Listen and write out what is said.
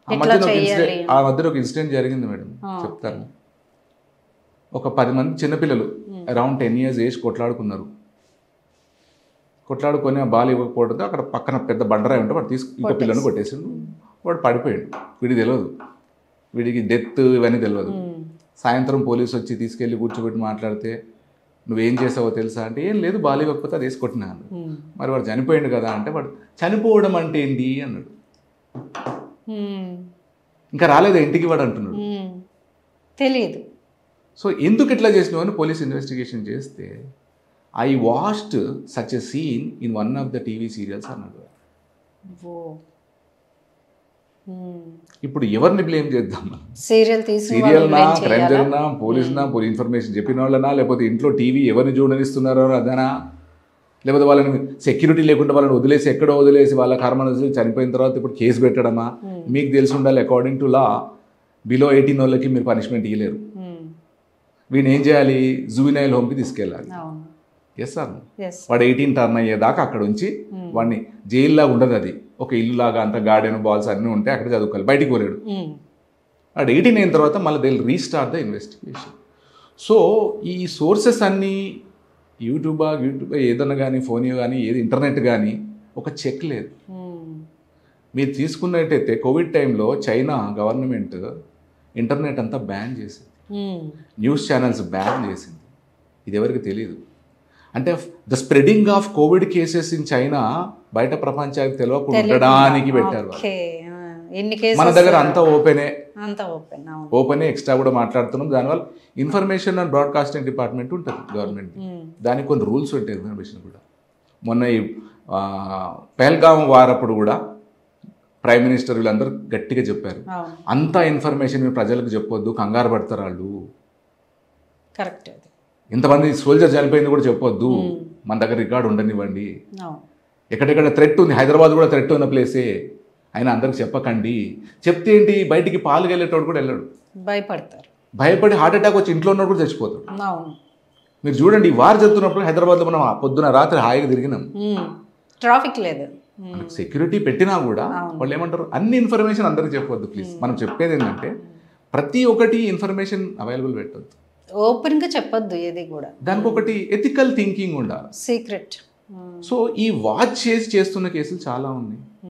ఆ మధ్యలో ఒక ఇన్సిడెంట్ జరిగింది మేడం, చెప్తాను. ఒక 10 మంది చిన్నపిల్లలు అరౌండ్ 10 years ఏజ్ కొట్లాడుకొని ఆ బాల్ ఇవ్వకపోవడంతో అక్కడ పక్కన పెద్ద బండరాయి ఉంటే వాడు ఇంకో పిల్లని కొట్టేసిండు. వాడు పడిపోయాడు. వీడికి తెలియదు, వీడికి డెత్ ఇవన్నీ తెలియదు. సాయంత్రం పోలీసు వచ్చి తీసుకెళ్ళి కూర్చోబెట్టి మాట్లాడితే నువ్వేం చేసావో తెలుసా అంటే, ఏం లేదు బాల్ ఇవ్వకపోతే అది వేసి కొట్టినాను. మరి వాడు చనిపోయాడు కదా అంటే, వాడు చనిపోవడం అంటే ఏంటి అన్నాడు. ఇంకా రాలేదా ఇంటికి వాడు అంటున్నాడు, తెలియదు. సో ఎందుకు ఇట్లా చేసినావు అని పోలీస్ ఇన్వెస్టిగేషన్ చేస్తే, I watched such a scene in one of the TV serials అన్నాడు. ఇప్పుడు ఎవరిని బ్లేమ్ చేద్దాం? సీరియల్నా, క్రైమ్జర్నా, పోలీసునా, ఇన్ఫర్మేషన్ చెప్పిన వాళ్ళనా, లేకపోతే ఇంట్లో టీవీ ఎవరిని చూడనిస్తున్నారో అదనా, లేకపోతే వాళ్ళని సెక్యూరిటీ లేకుండా వాళ్ళని వదిలేసి ఎక్కడో వదిలేసి వాళ్ళ కర్మ చనిపోయిన తర్వాత ఇప్పుడు కేసు పెట్టడమా? మీకు తెలిసి ఉండాలి, అకార్డింగ్ టు లా బిలో 18 వాళ్ళకి మీరు పనిష్మెంట్ ఇవ్వలేరు. వీడిని ఏం చేయాలి? జువినైల్ హోమ్కి తీసుకెళ్ళాలి. ఎస్ సార్, వాడు 18 టర్న్ అయ్యేదాకా అక్కడ ఉంచి వాడిని జైల్లాగా ఉండదు, అది ఒక ఇల్లు లాగా, అంత గార్డెన్ బాల్స్ అన్నీ ఉంటే అక్కడ చదువుకోవాలి, బయటికి పోలేడు. వాడు 18 అయిన తర్వాత మళ్ళీ they will restart the investigation. So ఈ సోర్సెస్ అన్నీ యూట్యూబ్ ఏదన్నా కానీ, ఫోన్ కానీ, ఏది ఇంటర్నెట్ కానీ ఒక చెక్ లేదు. మీరు తీసుకున్నట్టయితే కోవిడ్ టైంలో చైనా గవర్నమెంట్ ఇంటర్నెట్ అంతా బ్యాన్ చేసింది, న్యూస్ ఛానల్స్ బ్యాన్ చేసింది. ఇది ఎవరికి తెలియదు. అంటే the spreading of Covid cases in China బయట ప్రపంచానికి తెలియకుండా ఉండడానికి పెట్టారు. మన దగ్గర అంతా ఓపెనే ఎక్స్ట్రా కూడా మాట్లాడుతున్నాం. దానివల్ల ఇన్ఫర్మేషన్ అండ్ బ్రాడ్కాస్టింగ్ డిపార్ట్మెంట్ ఉంటుంది గవర్నమెంట్, దానికి కొన్ని రూల్స్ ఉంటాయి ఇన్ఫర్మేషన్ కూడా. మొన్న ఈ పహల్గామ్ వారప్పుడు కూడా ప్రైమ్ మినిస్టర్ వీళ్ళందరూ గట్టిగా చెప్పారు, అంతా ఇన్ఫర్మేషన్ మీరు ప్రజలకు చెప్పొద్దు, కంగారు పడతారు వాళ్ళు. కరెక్ట్. ఇంతమంది సోల్జర్ చనిపోయింది కూడా చెప్పొద్దు, మన దగ్గర రికార్డు ఉండనివ్వండి. ఎక్కడెక్కడ థ్రెట్ ఉంది, హైదరాబాద్ కూడా థ్రెట్ ఉన్న ప్లేసే, అయినా అందరికి చెప్పకండి. చెప్తే ఏంటి, బయటికి పాలు వెళ్ళేటోడు కూడా వెళ్ళాడు, భయపడి హార్ట్ అటాక్ వచ్చి ఇంట్లో ఉన్నప్పుడు కూడా చచ్చిపోతాడు. మీరు చూడండి, ఈ వార్ జరుగుతున్నప్పుడు హైదరాబాద్లో మనం పొద్దున రాత్రి హాయిగా తిరిగినాం, ట్రాఫిక్ లేదు, సెక్యూరిటీ పెట్టినా కూడా వాళ్ళు ఏమంటారు, అన్ని ఇన్ఫర్మేషన్ అందరికి చెప్పొద్దు ప్లీజ్. మనం చెప్పేది ఏంటంటే ప్రతి ఒక్కటి ఇన్ఫర్మేషన్ అవైలబుల్ పెట్టొద్దు, ఓపెన్గా చెప్పొద్దు ఏది కూడా. దానికి ఒకటి ఎథికల్ థింకింగ్ ఉండాలి, సీక్రెట్. సో ఈ వాచ్ చేస్తున్న కేసులు చాలా ఉన్నాయి.